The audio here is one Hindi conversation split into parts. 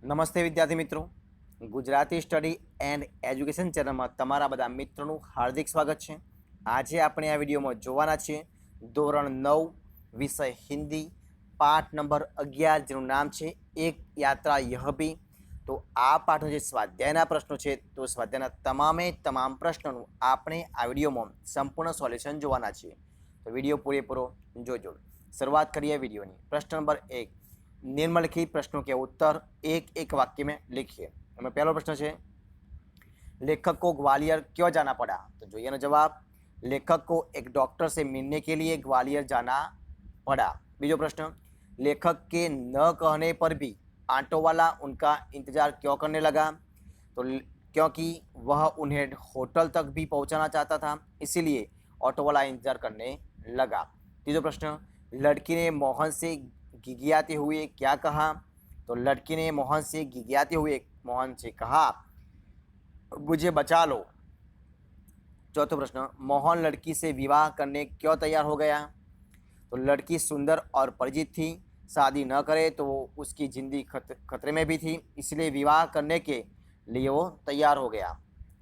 નમસ્તે વિદ્યાર્થી મિત્રો, ગુજરાતી સ્ટડી એન્ડ એજ્યુકેશન ચેનલમાં તમારા બધા મિત્રોનું હાર્દિક સ્વાગત છે. આજે આપણે આ વિડીયોમાં જોવાના છીએ ધોરણ 9 વિષય હિન્દી પાઠ નંબર 11 જેનું નામ છે એક યાત્રા યહ ભી. તો આ પાઠનો જે સ્વાધ્યાયના પ્રશ્નો છે તો સ્વાધ્યાયના તમામ પ્રશ્નોનું આપણે આ વિડીયોમાં સંપૂર્ણ સોલ્યુશન જોવાના છીએ. તો વિડીયો પૂરેપૂરો જોજો. શરૂઆત કરીએ વિડીયોની. પ્રશ્ન નંબર 1, निम्नलिखित प्रश्नों के उत्तर एक एक वाक्य में लिखिए. हमें पहला प्रश्न है, लेखक को ग्वालियर क्यों जाना पड़ा? तो जो ये जवाब, लेखक को एक डॉक्टर से मिलने के लिए ग्वालियर जाना पड़ा. बीजो प्रश्न, लेखक के न कहने पर भी ऑटो वाला उनका इंतजार क्यों करने लगा? तो क्योंकि वह उन्हें होटल तक भी पहुंचाना चाहता था, इसीलिए ऑटो वाला इंतजार करने लगा. तीसरा प्रश्न, लड़की ने मोहन से गिगियाते हुए क्या कहा? तो लड़की ने मोहन से कहा, मुझे बचा लो. चौथा प्रश्न, मोहन लड़की से विवाह करने क्यों तैयार हो गया? तो लड़की सुंदर और परिचित थी, शादी न करे तो उसकी जिंदगी खतरे में भी थी, इसलिए विवाह करने के लिए वो तैयार हो गया.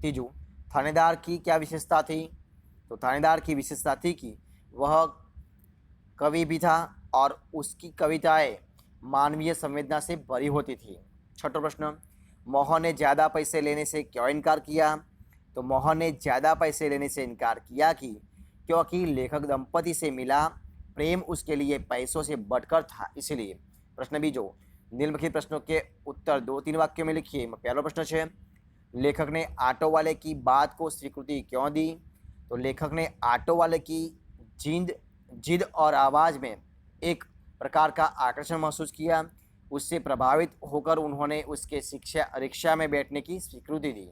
तीजू, थानेदार की क्या विशेषता थी? तो थानेदार की विशेषता थी कि वह कवि भी था और उसकी कविताएं मानवीय संवेदना से भरी होती थी. छठा प्रश्न, मोहन ने ज़्यादा पैसे लेने से क्यों इनकार किया? तो मोहन ने ज़्यादा पैसे लेने से इनकार किया कि क्योंकि लेखक दंपति से मिला प्रेम उसके लिए पैसों से बढ़कर था, इसलिए. प्रश्न बीजो, निम्नलिखित प्रश्नों के उत्तर 2-3 वाक्यों में लिखिए. पहला प्रश्न है, लेखक ने ऑटो वाले की बात को स्वीकृति क्यों दी? तो लेखक ने ऑटो वाले की जिद और आवाज़ में एक प्रकार का आकर्षण महसूस किया. उससे प्रभावित होकर उन्होंने उसके रिक्शा में बैठने की स्वीकृति दी.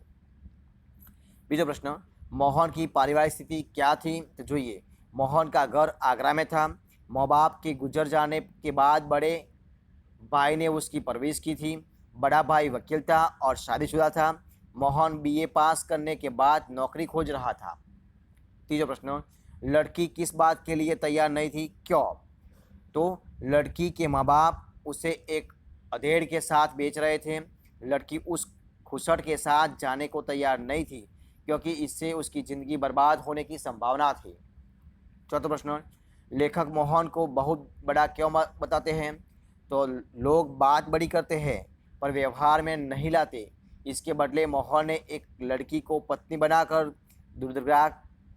बीजा प्रश्न, मोहन की पारिवारिक स्थिति क्या थी? तो જોઈએ, मोहन का घर आगरा में था. माँ बाप के गुजर जाने के बाद बड़े भाई ने उसकी परवरिश की थी. बड़ा भाई वकील था और शादीशुदा था. मोहन बीए पास करने के बाद नौकरी खोज रहा था. तीसरा प्रश्न, लड़की किस बात के लिए तैयार नहीं थी, क्यों? तो लड़की के माँ बाप उसे एक अधेड़ के साथ बेच रहे थे. लड़की उस खुसट के साथ जाने को तैयार नहीं थी क्योंकि इससे उसकी ज़िंदगी बर्बाद होने की संभावना थी. चौथा प्रश्न, लेखक मोहन को बहुत बड़ा क्यों बताते हैं? तो लोग बात बड़ी करते हैं पर व्यवहार में नहीं लाते. इसके बदले मोहन ने एक लड़की को पत्नी बनाकर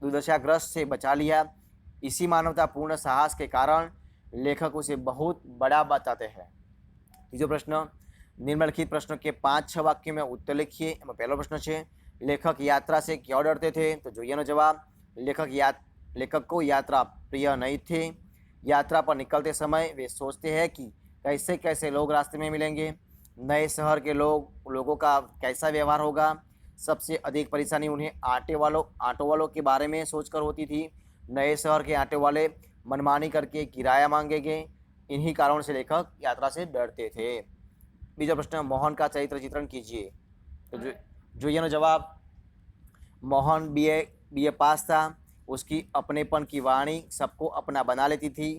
दुर्दशाग्रस्त से बचा लिया. इसी मानवतापूर्ण साहस के कारण लेखक उसे बहुत बड़ा बताते हैं. तीसरा प्रश्न, निम्नलिखित प्रश्नों के 5-6 वाक्यों में उत्तर लिखिए. पहला प्रश्न है, लेखक यात्रा से क्यों डरते थे? तो જોઈએ जवाब, लेखक को यात्रा प्रिय नहीं थे. यात्रा पर निकलते समय वे सोचते हैं कि कैसे कैसे लोग रास्ते में मिलेंगे, नए शहर के लोगों का कैसा व्यवहार होगा. सबसे अधिक परेशानी उन्हें ऑटो वालों के बारे में सोचकर होती थी. नए शहर के ऑटो वाले मनमानी करके किराया मांगेंगे. इन्हीं कारणों से लेखक यात्रा से डरते थे. बीजा प्रश्न, मोहन का चरित्र चित्रण कीजिए. तो જોઈએ जवाब, मोहन बीए पास था. उसकी अपनेपन की वाणी सबको अपना बना लेती थी.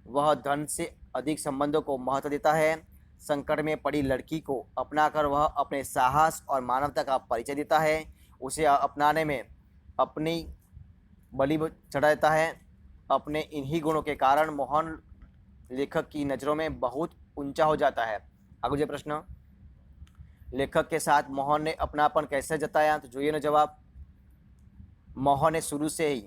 वह धन से अधिक संबंधों को महत्व देता है. संकट में पड़ी लड़की को अपनाकर वह अपने साहस और मानवता का परिचय देता है. उसे अपनाने में अपनी बलि चढ़ा देता है. अपने इन्हीं गुणों के कारण मोहन लेखक की नज़रों में बहुत ऊंचा हो जाता है. आगे जो प्रश्न, लेखक के साथ मोहन ने अपनापन कैसे जताया? तो જોઈએ जवाब, मोहन ने शुरू से ही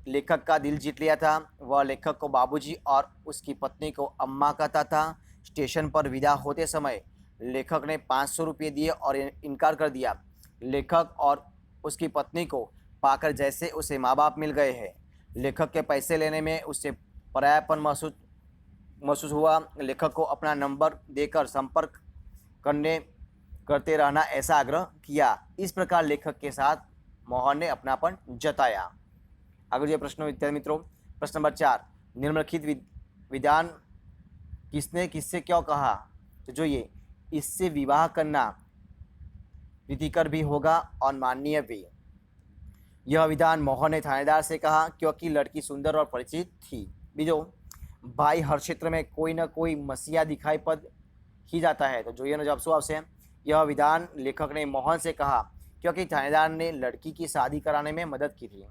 लेखक का दिल जीत लिया था. वह लेखक को बाबूजी और उसकी पत्नी को अम्मा कहता था. स्टेशन पर विदा होते समय लेखक ने 500 रुपये दिए और इनकार कर दिया. लेखक और उसकी पत्नी को पाकर जैसे उसे माँ बाप मिल गए हैं. लेखक के पैसे लेने में उससे परायापन महसूस हुआ. लेखक को अपना नंबर देकर संपर्क करते रहना ऐसा आग्रह किया. इस प्रकार लेखक के साथ मोहन ने अपनापन जताया. आगे जो प्रश्न विद्यार्थी मित्रों, प्रश्न नंबर 4, निम्नलिखित विधान किसने किससे क्यों कहा? तो જોઈએ, इससे विवाह करना प्रीतिकर भी होगा और माननीय भी. यह विधान मोहन ने थानेदार से कहा क्योंकि लड़की सुंदर और परिचित थी. बीजो, भाई हर क्षेत्र में कोई न कोई मसीहा दिखाई पद ही जाता है। तो જોઈએ એનો જવાબ શું આવશે? यह विधान लेखक ने मोहन से कहा क्योंकि थानेदार ने लड़की की शादी कराने में मदद की थी।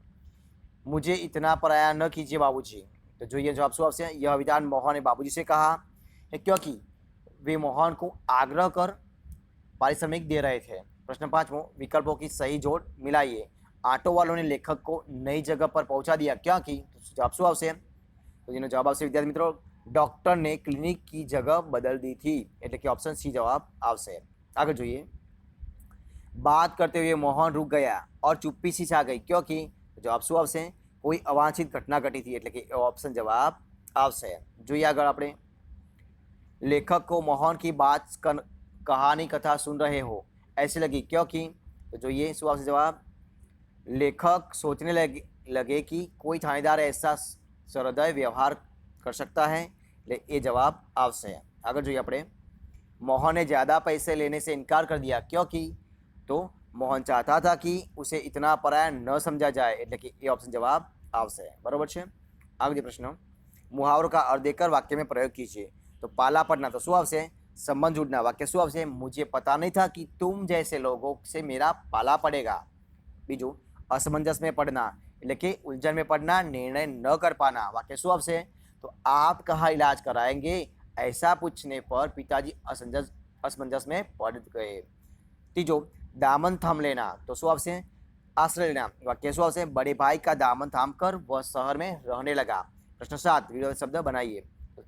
मुझे इतना पराया न कीजिए बाबूजी। तो જોઈએ जवाब શું આવશે? यह विधान मोहन ने बाबूजी से कहा है क्योंकि वे मोहन को आग्रह कर पारिश्रमिक दे रहे थे। प्रश्न 5 विकल्पों की सही जोड़ मिलाइए। ऑटो वालों ने लेखक को नई जगह पर पहुंचा दिया क्योंकि जवाब શું આવશે? तो જેનો જવાબ આવશે વિદ્યાર્થી મિત્રો ડોક્ટરને ક્લિનિક की जगह बदल दी थी, એટલે કે ઓપ્શન સી જવાબ આવશે। આગળ જોઈએ। बात करते हुए मोहन रुक गया और चुप्पी सी छा गई क्योंकि जवाब શું આવશે? कोई अवांछित घटना घटी थी, એટલે કે ऑप्शन जवाब આવશે। જોઈએ આગળ આપણે। लेखक को मोहन की बात कहानी कथा सुन रहे हो ऐसी लगी क्योंकि तो જોઈએ શું આવશે जवाब? लेखक सोचने लगे कि कोई थानेदार ऐसा सहृदय व्यवहार कर सकता है, એટલે એ જવાબ આવશે। આગળ જોઈએ આપણે। मोहन ने ज़्यादा पैसे लेने से इनकार कर दिया क्योंकि तो मोहन चाहता था कि उसे इतना पराया न समझा जाए, એટલે કે એ ऑप्शन जवाब આવશે। बराबर છે। આગળ પ્રશ્ન। मुहावरों का अर्थ देकर वाक्य में प्रयोग कीजिए। तो पाला पड़ना तो શું આવશે? संबंध जुड़ना। वाक्य શું આવશે? मुझे पता नहीं था कि तुम जैसे लोगों से मेरा पाला पड़ेगा। बीजू असमंजस में पड़ना, એટલે કે उलझन में पड़ना, निर्णय न कर पाना। वाक्य શું આવશે? तो आप कहाँ इलाज कराएंगे ऐसा पूछने पर पिताजी असमंजस में पड़ गए। तीजो दामन थाम लेना तो શું આવશે? आश्रय लेना। वाक्य શું આવશે? बड़े भाई का दामन थाम कर वह शहर में रहने लगा। प्रश्न 7 विरोधी शब्द बनाइए।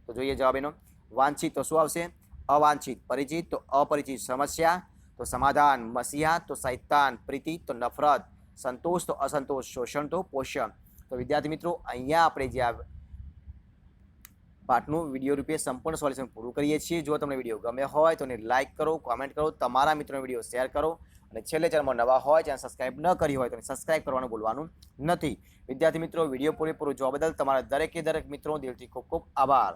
तो જોઈએ જવાબ એનો। वांछित तो શું આવશે? अवांछित। परिचित तो अपरिचित। समस्या तो समाधान। मसीहा तो शैतान। प्रीति तो नफरत। संतोष तो असंतोष। शोषण तो पोषण। तो विद्यार्थी मित्रों અહીંયા આપણે જે આ પાઠનું વિડીયો રૂપે સંપૂર્ણ સોલ્યુશન પૂરું કરીએ છીએ। જો તમને વિડીયો ગમે હોય તો એને લાઇક કરો, કોમેન્ટ કરો, તમારા મિત્રોને વિડીયો શેર કરો અને છેલ્લે ચેનલમાં નવા હોય ચેનલ સબસ્ક્રાઇબ ન કરી હોય તો સબસ્ક્રાઇબ કરવાનું ભૂલવાનું નથી। વિદ્યાર્થી મિત્રો વિડીયો પૂરેપૂરો જોવા બદલ તમારા દરેકે દરેક મિત્રો દિલથી ખૂબ ખૂબ આભાર।